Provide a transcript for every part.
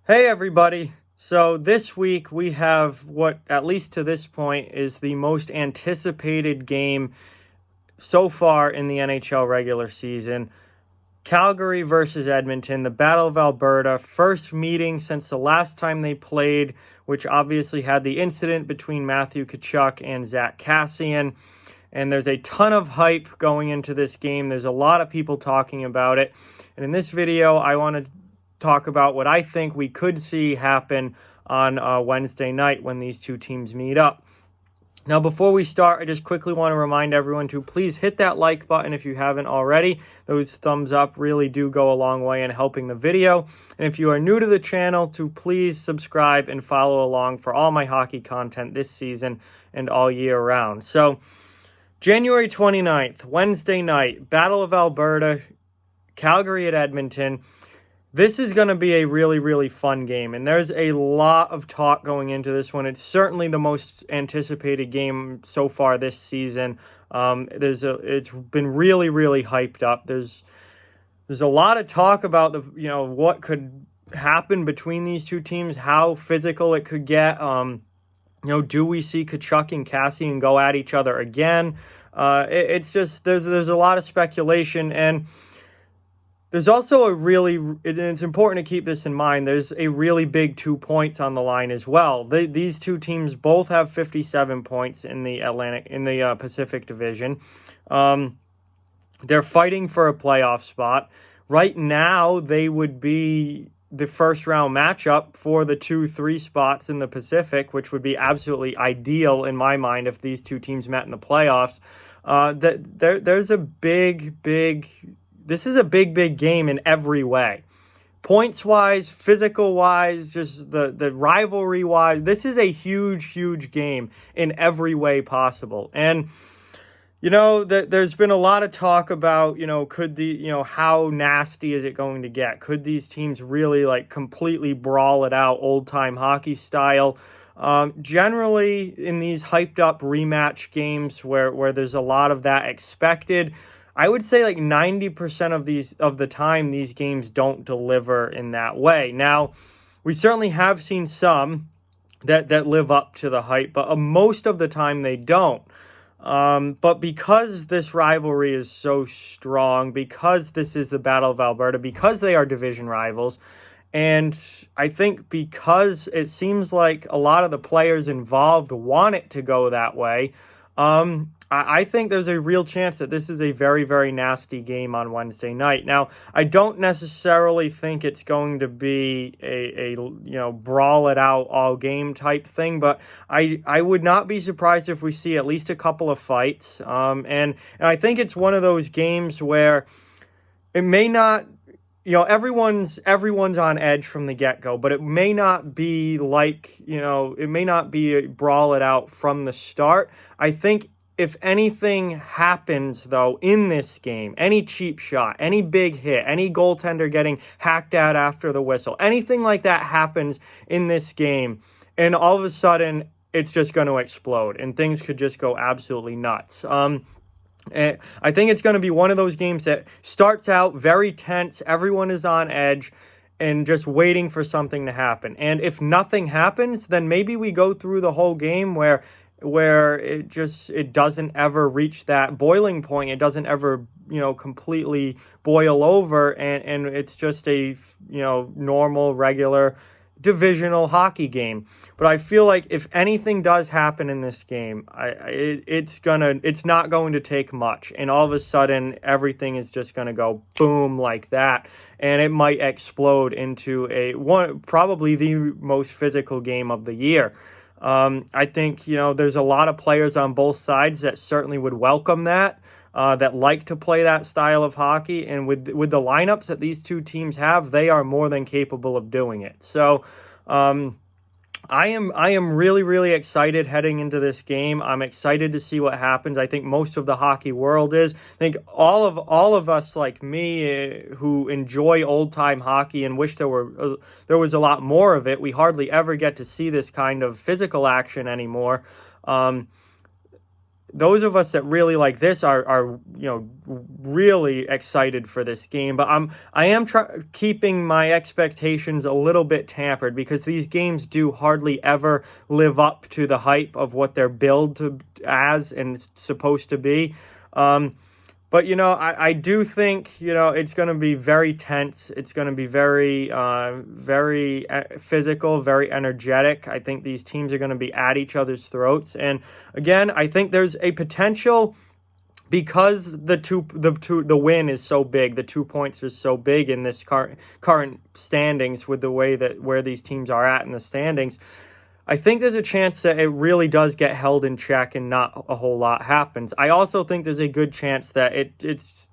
Hey everybody. So this week we have what, at least to this point, is the most anticipated game so far in the NHL regular season. Calgary versus Edmonton, the Battle of Alberta, first meeting since the last time they played, which obviously had the incident between Matthew Tkachuk and Zach Kassian. And there's a ton of hype going into this game. There's a lot of people talking about it. And in this video, I want to talk about what I think we could see happen on Wednesday night when these two teams meet up. Now, before we start, I just quickly want to remind everyone to please hit that like button if you haven't already. Those thumbs up really do go a long way in helping the video. And if you are new to the channel, to please subscribe and follow along for all my hockey content this season and all year round. So, January 29th, Wednesday night, Battle of Alberta, Calgary at Edmonton. This is going to be a really, really fun game, and there's a lot of talk going into this one. It's certainly the most anticipated game so far this season. It's been really, really hyped up. There's a lot of talk about what could happen between these two teams, how physical it could get. Do we see Tkachuk and Kassian go at each other again? It's just there's a lot of speculation, and there's also it's important to keep this in mind, there's a really big 2 points on the line as well. These two teams both have 57 points in the Pacific Division. They're fighting for a playoff spot. Right now, they would be the first round matchup for the 2-3 spots in the Pacific, which would be absolutely ideal in my mind if these two teams met in the playoffs. This is a big game in every way. Points-wise, physical-wise, just the rivalry-wise. This is a huge game in every way possible. And, there's been a lot of talk about, how nasty is it going to get? Could these teams really, completely brawl it out, old-time hockey style? Generally, in these hyped-up rematch games where there's a lot of that expected, I would say 90% of the time these games don't deliver in that way. Now, we certainly have seen some that live up to the hype, but most of the time they don't. But because this rivalry is so strong, because this is the Battle of Alberta, because they are division rivals, and I think because it seems like a lot of the players involved want it to go that way, I think there's a real chance that this is a very, very nasty game on Wednesday night. Now, I don't necessarily think it's going to be a brawl it out all game type thing, but I would not be surprised if we see at least a couple of fights. And I think it's one of those games where it may not, everyone's on edge from the get-go, but it may not be it may not be a brawl it out from the start. I think if anything happens, though, in this game, any cheap shot, any big hit, any goaltender getting hacked at after the whistle, anything like that happens in this game, and all of a sudden, it's just going to explode, and things could just go absolutely nuts. I think it's going to be one of those games that starts out very tense, everyone is on edge, and just waiting for something to happen. And if nothing happens, then maybe we go through the whole game where it doesn't ever reach that boiling point. It doesn't ever, completely boil over, and it's just a, normal, regular divisional hockey game. But I feel like if anything does happen in this game, it's not going to take much, and all of a sudden everything is just going to go boom like that, and it might explode into probably the most physical game of the year. I think, there's a lot of players on both sides that certainly would welcome that like to play that style of hockey. And with the lineups that these two teams have, they are more than capable of doing it. So I am really, really excited heading into this game. I'm excited to see what happens. I think most of the hockey world is. I think all of us like me who enjoy old-time hockey and wish there was a lot more of it. We hardly ever get to see this kind of physical action anymore. those of us that really like this are really excited for this game. But I am keeping my expectations a little bit tampered, because these games do hardly ever live up to the hype of what they're billed as and supposed to be. But, I do think, it's going to be very tense. It's going to be very, very physical, very energetic. I think these teams are going to be at each other's throats. And again, I think there's a potential, because the win is so big, the 2 points is so big in this current standings with the way that where these teams are at in the standings. I think there's a chance that it really does get held in check and not a whole lot happens. I also think there's a good chance that it's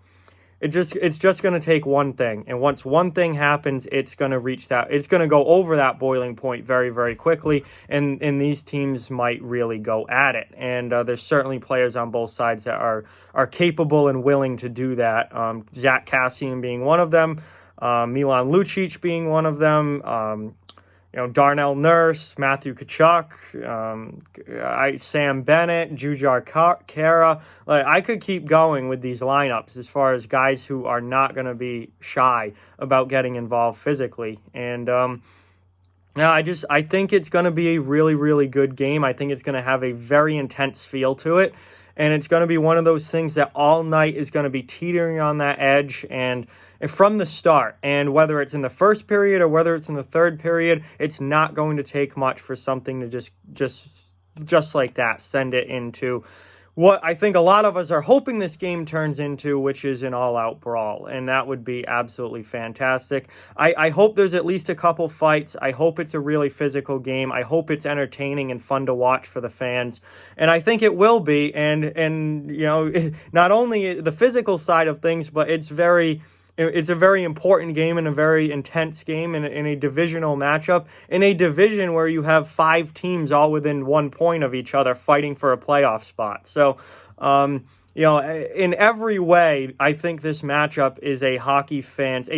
just going to take one thing, and once one thing happens, it's going to go over that boiling point very, very quickly, and these teams might really go at it. And there's certainly players on both sides that are capable and willing to do that. Zach Kassian being one of them, Milan Lucic being one of them. Darnell Nurse, Matthew Tkachuk, Sam Bennett, Jujhar Khaira. I could keep going with these lineups as far as guys who are not going to be shy about getting involved physically. And I think it's going to be a really, really good game. I think it's going to have a very intense feel to it. And it's going to be one of those things that all night is going to be teetering on that edge, and from the start. And whether it's in the first period or whether it's in the third period, it's not going to take much for something to just like that send it into what I think a lot of us are hoping this game turns into, which is an all-out brawl, and that would be absolutely fantastic. I hope there's at least a couple fights. I hope it's a really physical game. I hope it's entertaining and fun to watch for the fans, and I think it will be. And not only the physical side of things, but it's a very important game and a very intense game in a divisional matchup, in a division where you have 5 teams all within 1 point of each other fighting for a playoff spot. So, in every way, I think this matchup is a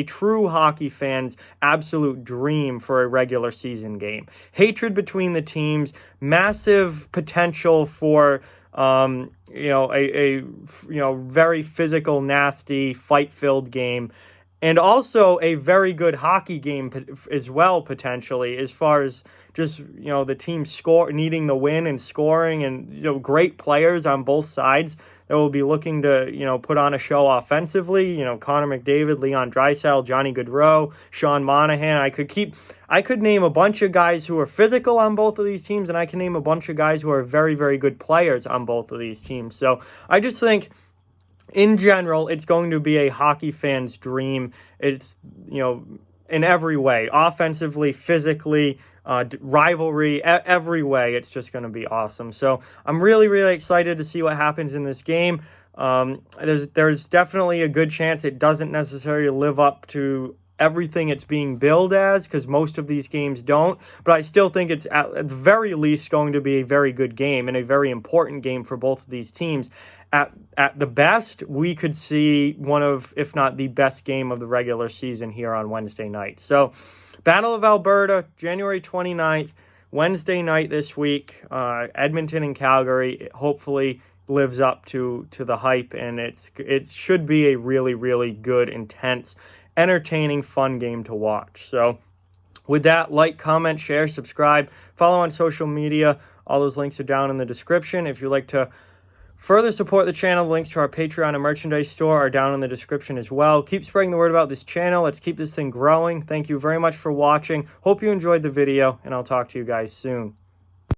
true hockey fan's absolute dream for a regular season game. Hatred between the teams, massive potential for a very physical, nasty, fight-filled game, and also a very good hockey game as well, potentially, as far as just, the team needing the win and scoring, and, great players on both sides that will be looking to, put on a show offensively. Connor McDavid, Leon Draisaitl, Johnny Gaudreau, Sean Monahan. I could name a bunch of guys who are physical on both of these teams, and I can name a bunch of guys who are very, very good players on both of these teams. So I just think, in general, it's going to be a hockey fan's dream. It's, in every way, offensively, physically, rivalry, every way, it's just going to be awesome. So I'm really, really excited to see what happens in this game. There's definitely a good chance it doesn't necessarily live up to everything it's being billed as, because most of these games don't, but I still think it's at the very least going to be a very good game and a very important game for both of these teams. At the best, we could see one of, if not the best game of the regular season here on Wednesday night. So, Battle of Alberta, January 29th, Wednesday night this week, Edmonton and Calgary. It hopefully lives up to the hype, and it should be a really, really good, intense, entertaining, fun game to watch. So with that, like, comment, share, subscribe, follow on social media. All those links are down in the description. If you'd like to further support the channel, links to our Patreon and merchandise store are down in the description as well. Keep spreading the word about this channel. Let's keep this thing growing. Thank you very much for watching. Hope you enjoyed the video, and I'll talk to you guys soon.